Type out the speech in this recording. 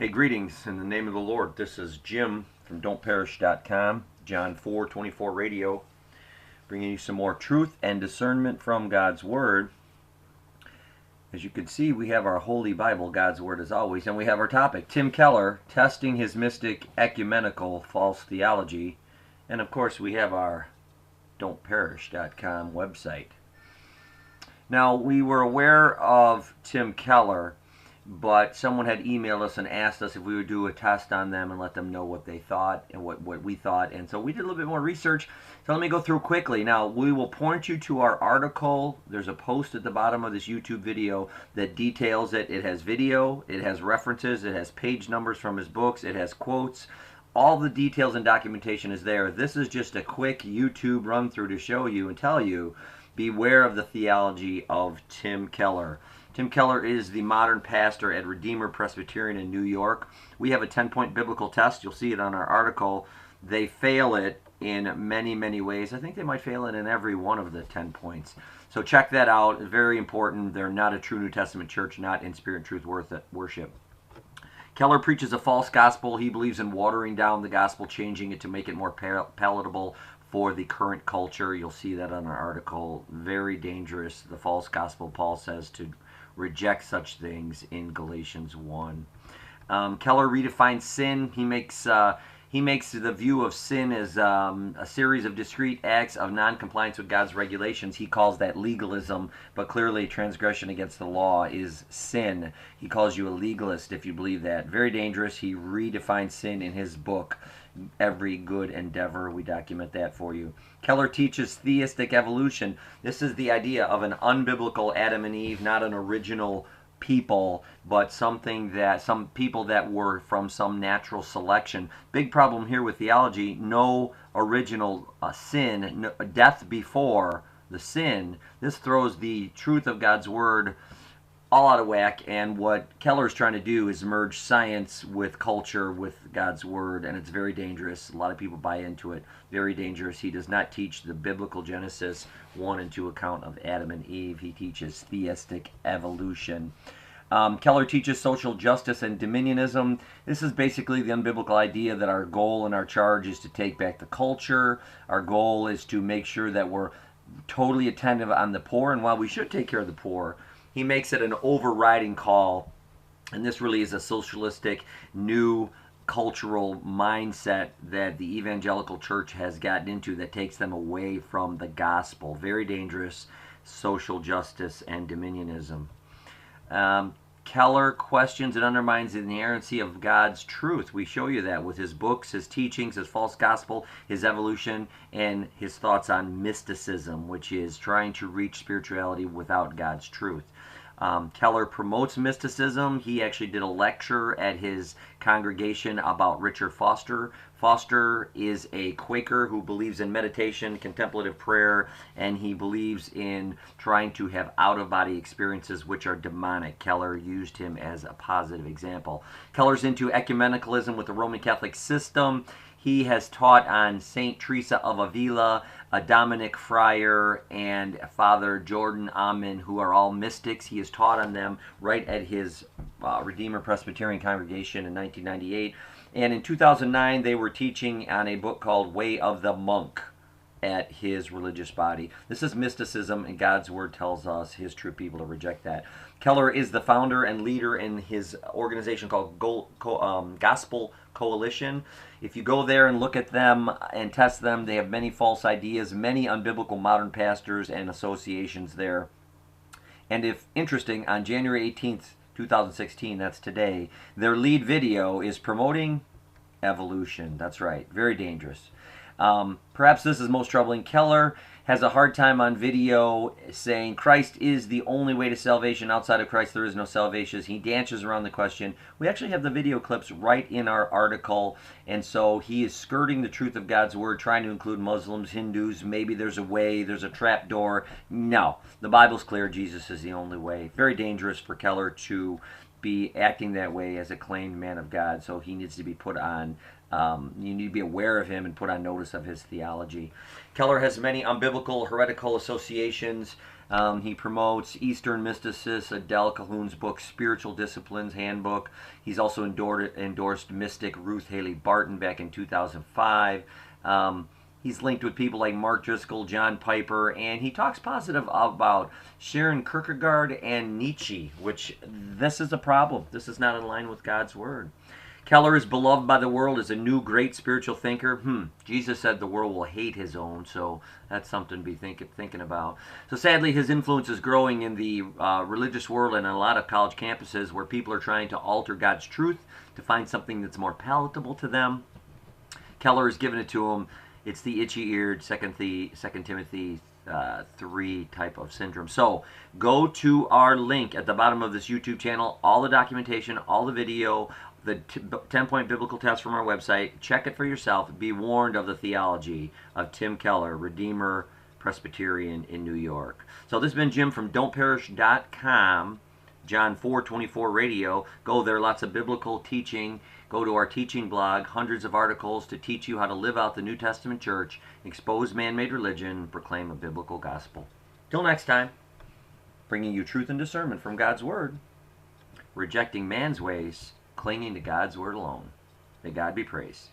Hey, greetings in the name of the Lord. This is Jim from don'tperish.com, John 4:24 radio, bringing you some more truth and discernment from God's Word. As you can see, we have our Holy Bible, God's Word as always, and we have our topic, Tim Keller, testing his mystic ecumenical false theology, and of course we have our don'tperish.com website. Now, we were aware of Tim Keller, but someone had emailed us and asked us if we would do a test on them and let them know what they thought and what we thought. And so we did a little bit more research. So let me go through quickly. Now, we will point you to our article. There's a post at the bottom of this YouTube video that details it. It has video, it has references, it has page numbers from his books, it has quotes. All the details and documentation is there. This is just a quick YouTube run through to show you and tell you, beware of the theology of Tim Keller. Tim Keller is the modern pastor at Redeemer Presbyterian in New York. We have a 10-point biblical test. You'll see it on our article. They fail it in many, many ways. I think they might fail it in every one of the 10 points. So check that out. It's very important. They're not a true New Testament church, not in spirit and truth worship. Keller preaches a false gospel. He believes in watering down the gospel, changing it to make it more palatable for the current culture. You'll see that on our article. Very dangerous. The false gospel, Paul says, to reject such things in Galatians 1. Keller redefines sin. He makes the view of sin as a series of discrete acts of non-compliance with God's regulations. He calls that legalism, but clearly transgression against the law is sin. He calls you a legalist if you believe that. Very dangerous. He redefines sin in his book, Every Good Endeavor. We document that for you. Keller teaches theistic evolution. This is the idea of an unbiblical Adam and Eve, not an original people, but some people that were from some natural selection. Big problem here with theology: no original sin, no, death before the sin. This throws the truth of God's word all out of whack, and what Keller's trying to do is merge science with culture with God's word, and it's very dangerous. A lot of people buy into it. Very dangerous. He does not teach the biblical Genesis 1 and 2 account of Adam and Eve. He teaches theistic evolution. Keller teaches social justice and dominionism. This is basically the unbiblical idea that our goal and our charge is to take back the culture. Our goal is to make sure that we're totally attentive on the poor, and while we should take care of the poor, he makes it an overriding call, and this really is a socialistic, new cultural mindset that the evangelical church has gotten into that takes them away from the gospel. Very dangerous. Social justice and dominionism. Keller questions and undermines the inerrancy of God's truth. We show you that with his books, his teachings, his false gospel, his evolution, and his thoughts on mysticism, which is trying to reach spirituality without God's truth. Keller promotes mysticism. He actually did a lecture at his congregation about Richard Foster. Foster is a Quaker who believes in meditation, contemplative prayer, and he believes in trying to have out-of-body experiences which are demonic. Keller used him as a positive example. Keller's into ecumenicalism with the Roman Catholic system. He has taught on St. Teresa of Avila, Dominic Friar, and Father Jordan Amen, who are all mystics. He has taught on them right at his Redeemer Presbyterian congregation in 1998. And in 2009, they were teaching on a book called Way of the Monk at his religious body. This is mysticism, and God's word tells us, his true people, to reject that. Keller is the founder and leader in his organization called Gospel Coalition. If you go there and look at them and test them, they have many false ideas, many unbiblical modern pastors and associations there. And if interesting, on January 18th, 2016, that's today, their lead video is promoting evolution. That's right, very dangerous. Perhaps this is most troubling. Keller has a hard time on video saying Christ is the only way to salvation. Outside of Christ, there is no salvation. He dances around the question. We actually have the video clips right in our article, and so he is skirting the truth of God's word, trying to include Muslims, Hindus. Maybe there's a way, there's a trap door. No, the Bible's clear. Jesus is the only way. Very dangerous for Keller to be acting that way as a claimed man of God, so he needs to be put on You need to be aware of him and put on notice of his theology. Keller has many unbiblical, heretical associations. He promotes Eastern mysticism, Adele Calhoun's book, Spiritual Disciplines Handbook. He's also endorsed mystic Ruth Haley Barton back in 2005. He's linked with people like Mark Driscoll, John Piper, and he talks positive about Sharon Kierkegaard and Nietzsche, which this is a problem. This is not in line with God's Word. Keller is beloved by the world as a new great spiritual thinker. Jesus said the world will hate his own, so that's something to be thinking about. So sadly, his influence is growing in the religious world and in a lot of college campuses where people are trying to alter God's truth to find something that's more palatable to them. Keller has given it to him. It's the itchy-eared 2 Timothy 3 type of syndrome. So go to our link at the bottom of this YouTube channel, all the documentation, all the video, the 10-point biblical test from our website. Check it for yourself. Be warned of the theology of Tim Keller, Redeemer Presbyterian in New York. So this has been Jim from don'tperish.com, John 4:24 radio. Go there, lots of biblical teaching. Go to our teaching blog, hundreds of articles to teach you how to live out the New Testament church, expose man-made religion, proclaim a biblical gospel. Till next time, bringing you truth and discernment from God's Word, rejecting man's ways, clinging to God's Word alone. May God be praised.